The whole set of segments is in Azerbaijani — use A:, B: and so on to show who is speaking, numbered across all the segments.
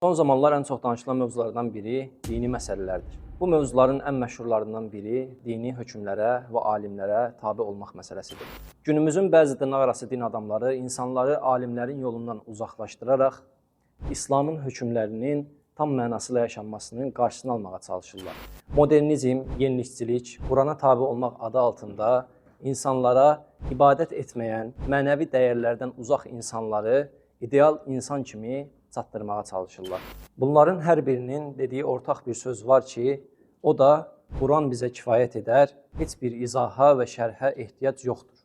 A: Son zamanlar ən çox danışılan mövzulardan biri dini məsələlərdir. Bu mövzuların ən məşhurlarından biri dini hökmlərə və alimlərə tabe olmaq məsələsidir. Günümüzün bəzi dırnaqarası din adamları insanları alimlərin yolundan uzaqlaşdıraraq İslamın hökmlərinin tam mənasıyla yaşanmasının qarşısını almağa çalışırlar. Modernizm, yenilikçilik, Qurana tabe olmaq adı altında insanlara ibadət etməyən, mənəvi dəyərlərdən uzaq insanları ideal insan kimi çatdırmağa çalışırlar. Bunların hər birinin dediyi ortaq bir söz var ki, o da Quran bizə kifayət edər, heç bir izaha və şərhə ehtiyac yoxdur.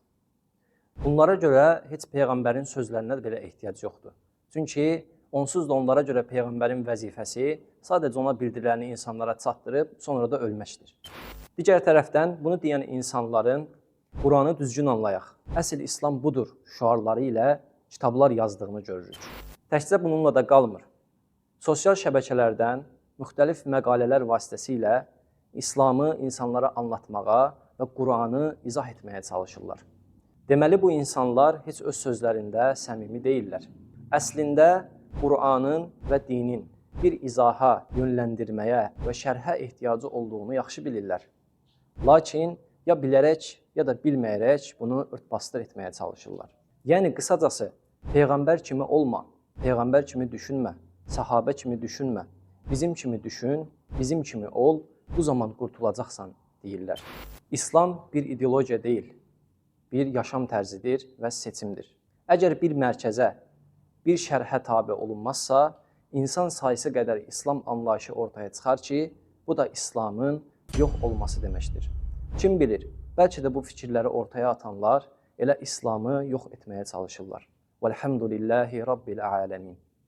A: Bunlara görə heç Peyğəmbərin sözlərinə belə ehtiyac yoxdur. Çünki onsuz da onlara görə Peyğəmbərin vəzifəsi sadəcə ona bildiriləni insanlara çatdırıb, sonra da ölməkdir. Digər tərəfdən bunu deyən insanların Quranı düzgün anlayaq, əsl İslam budur şüarları ilə kitablar yazdığını görürük. Təkcə bununla da qalmır. Sosial şəbəkələrdən müxtəlif məqalələr vasitəsilə İslamı insanlara anlatmağa və Quranı izah etməyə çalışırlar. Deməli, bu insanlar heç öz sözlərində səmimi deyirlər. Əslində, Quranın və dinin bir izaha, yönləndirməyə və şərhə ehtiyacı olduğunu yaxşı bilirlər. Lakin ya bilərək, ya da bilməyərək bunu örtbasdır etməyə çalışırlar. Yəni, qısacası, Peyğəmbər kimi olma, Peyğəmbər kimi düşünmə, səhabə kimi düşünmə, bizim kimi düşün, bizim kimi ol, bu zaman qurtulacaqsan deyirlər. İslam bir ideologiya deyil, bir yaşam tərzidir və seçimdir. Əgər bir mərkəzə, bir şərhə tabe olunmazsa, insan sayısı qədər İslam anlayışı ortaya çıxar ki, bu da İslamın yox olması deməkdir. Kim bilir, bəlkə də bu fikirləri ortaya atanlar elə İslamı yox etməyə çalışırlar. Velhamdülillahi Rabbil alemin.